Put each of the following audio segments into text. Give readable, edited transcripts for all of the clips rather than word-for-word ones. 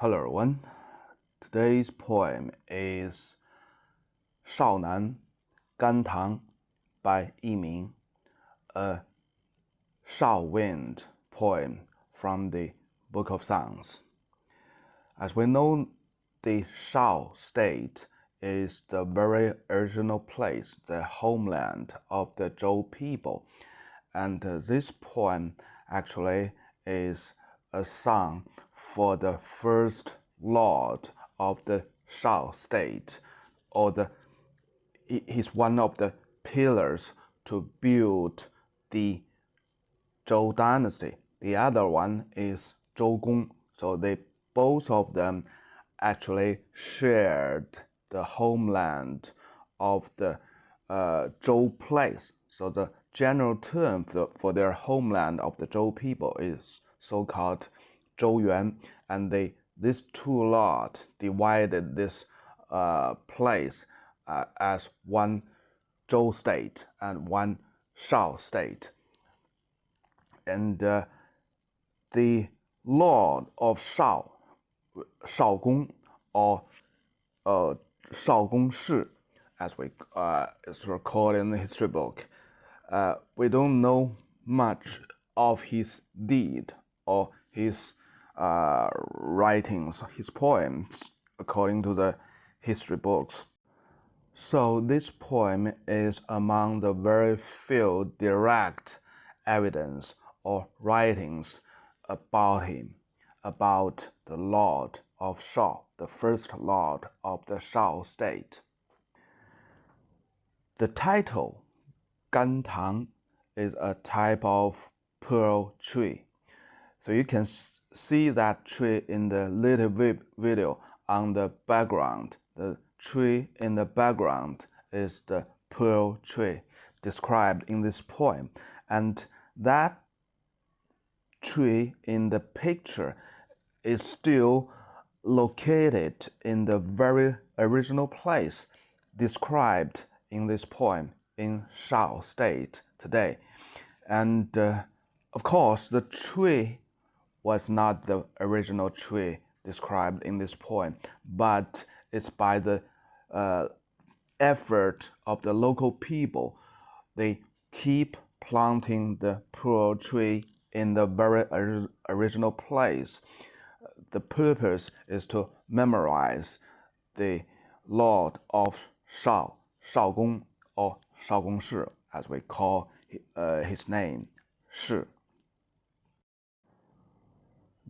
Hello everyone. Today's poem is 少南甘棠 by Yi Ming, a Shao Wind poem from the Book of Songs. As we know, the Shao state is the very original place, the homeland of the Zhou people. And this poem actually is a song for the first lord of the Shao state, or he's one of the pillars to build the Zhou dynasty. The other one is Zhou. So both of them actually shared the homeland of the Zhou place. So the general term for their homeland of the Zhou people is so-called Zhou Yuan, and these two lords divided this place as one Zhou state and one Shao state. And the Lord of Shao, Shaogong, or Shaogong as it's recorded in the history book, we don't know much of his deed or his writings, his poems, according to the history books. So this poem is among the very few direct evidence or writings about him, about the Lord of Shao, the first Lord of the Shao state. The title, Gan Tang, is a type of pearl tree. So you can see that tree in the little video on the background. The tree in the background is the pearl tree described in this poem. And that tree in the picture is still located in the very original place described in this poem in Shao state today. And of course, the tree was not the original tree described in this poem, but it's by the effort of the local people. They keep planting the pearl tree in the very original place. The purpose is to memorize the Lord of Shao, Shaogong, or Shaogong Shi, as we call his name, Shi.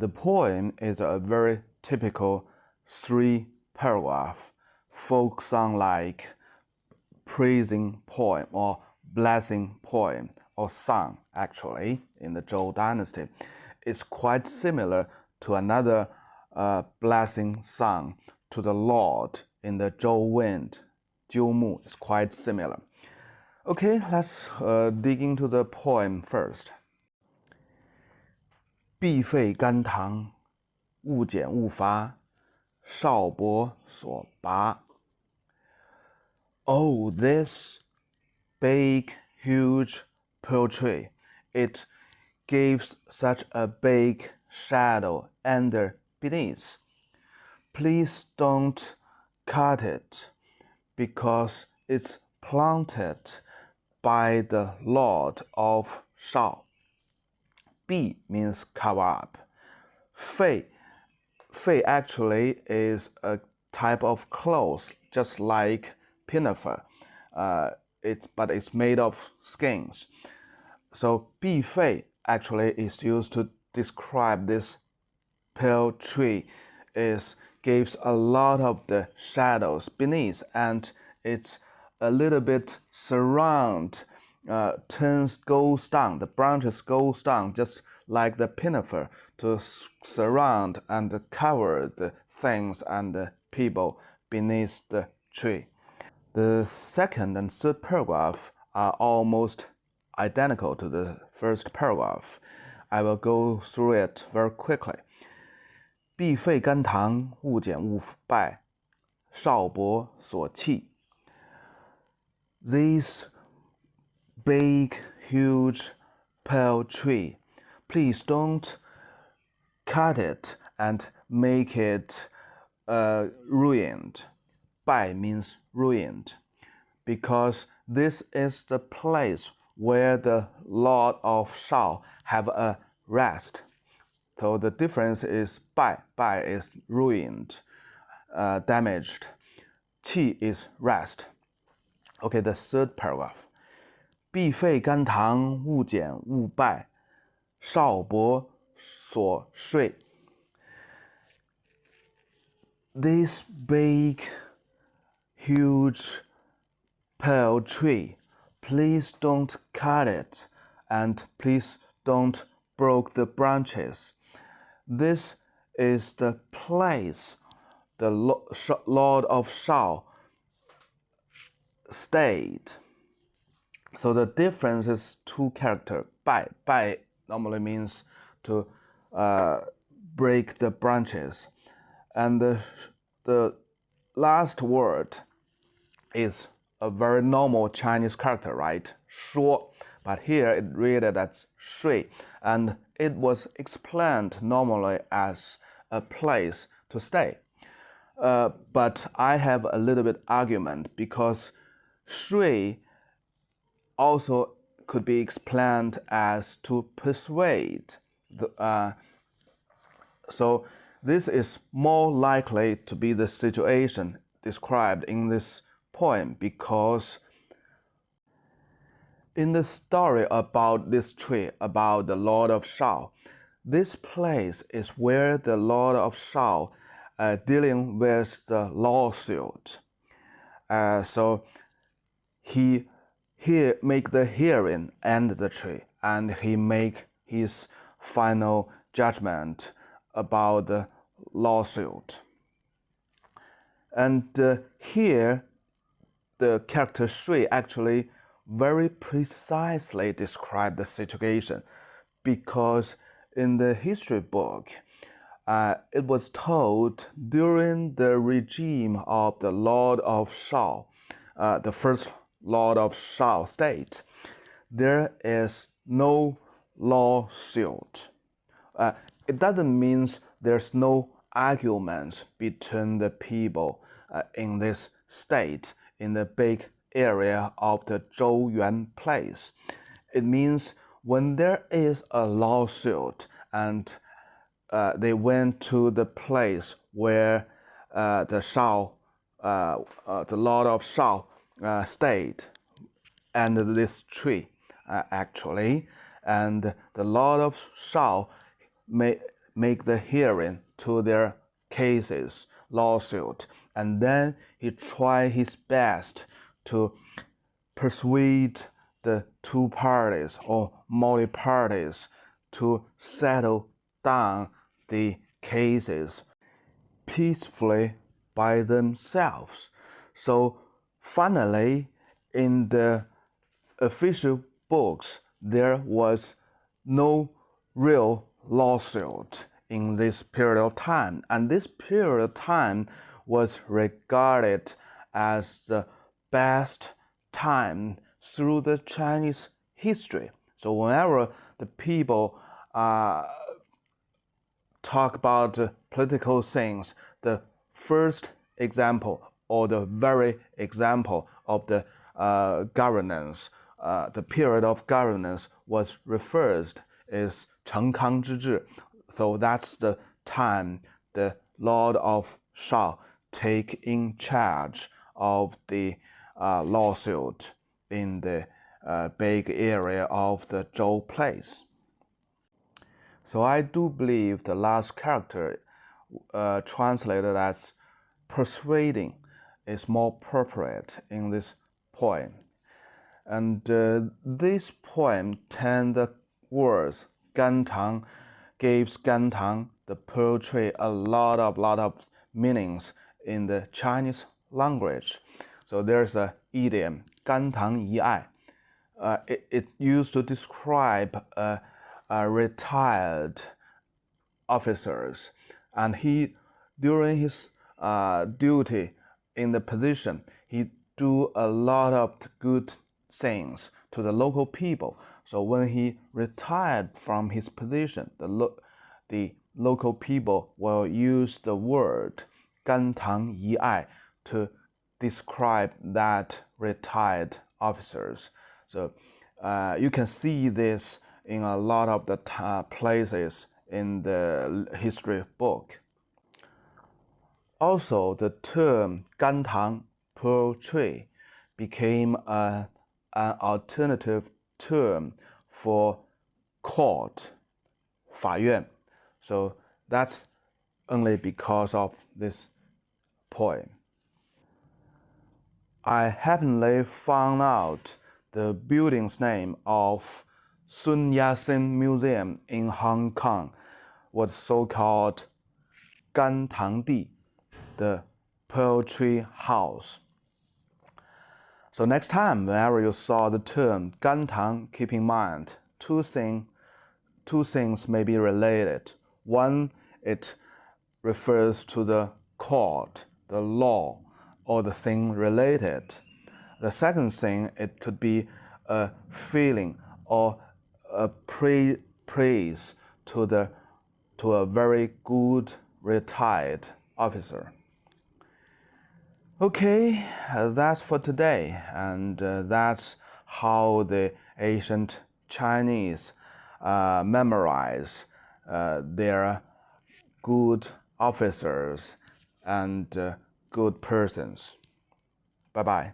The poem is a very typical three-paragraph folk song-like praising poem or blessing poem or song, actually, in the Zhou dynasty. It's quite similar to another blessing song to the Lord in the Shao Wind, Jiu Mu. It's quite similar. Okay, let's dig into the poem first. 必费甘棠，勿减勿伐，少伯所拔。Oh, this big, huge pearl tree, it gives such a big shadow beneath. Please don't cut it, because it's planted by the Lord of Shao. 避 means cover up. 费 actually is a type of cloth, just like pinafore, but it's made of skins. So 避费 actually is used to describe this pearl tree. It gives a lot of the shadows beneath, and it's a little bit goes down, the branches goes down, just like the pinafore, to surround and cover the things and the people beneath the tree. The second and third paragraph are almost identical to the first paragraph. I will go through it very quickly. 必费甘棠，勿减勿败，少伯所弃。This big, huge pearl tree, please don't cut it and make it ruined. 败 means ruined, because this is the place where the Lord of Shao have a rest. So the difference is 败 is ruined, damaged. 气 is rest. Okay, the third paragraph. 必废甘棠，勿减勿败，少伯所睡。This big, huge pear tree, please don't cut it, and please don't break the branches. This is the place the Lord of Shao stayed. So the difference is two characters. 败 normally means to break the branches. And the last word is a very normal Chinese character, right? 说, but here it read as 睡, and it was explained normally as a place to stay. But I have a little bit argument, because 睡 also could be explained as to persuade. So this is more likely to be the situation described in this poem, because in the story about this tree, about the Lord of Shao, this place is where the Lord of Shao dealing with the lawsuit. So he make the hearing and the tree, and he make his final judgment about the lawsuit. And here the character Shui actually very precisely describe the situation, because in the history book it was told during the regime of the Lord of Shao, the first Lord of Shao state, there is no lawsuit. It doesn't mean there's no arguments between the people in this state, in the big area of the Zhou Yuan place. It means when there is a lawsuit and they went to the place where the Lord of Shao stayed, and this tree actually, and the Lord of Shao make the hearing to their cases, lawsuit, and then he try his best to persuade the two parties or multi parties to settle down the cases peacefully by themselves. So finally, in the official books, there was no real lawsuit in this period of time, and this period of time was regarded as the best time through the Chinese history. So whenever the people talk about political things, the first example or the very example of the governance, the period of governance was referred is 成康之治. So that's the time the Lord of Shao take in charge of the lawsuit in the big area of the Zhou place. So I do believe the last character translated as persuading is more appropriate in this poem. And this poem, 10 words, 甘棠, gives 甘棠, the pear tree, a lot of meanings in the Chinese language. So there's an idiom, 甘棠一爱. It used to describe retired officers, and he, during his duty in the position, he do a lot of good things to the local people. So when he retired from his position, the local people will use the word 甘棠遗爱 to describe that retired officers. So you can see this in a lot of the places in the history book. Also, the term 甘棠 Pear Tree became an alternative term for court, 法院. So that's only because of this poem. I happily found out the building's name of Sun Yat-sen Museum in Hong Kong was so-called 甘棠地, the Pear Tree House. So next time, whenever you saw the term 甘棠, keep in mind two things may be related. One, it refers to the court, the law, or the thing related. The second thing, it could be a feeling or a praise to a very good retired officer. Okay, that's for today, and that's how the ancient Chinese memorize their good officers and good persons. Bye-bye.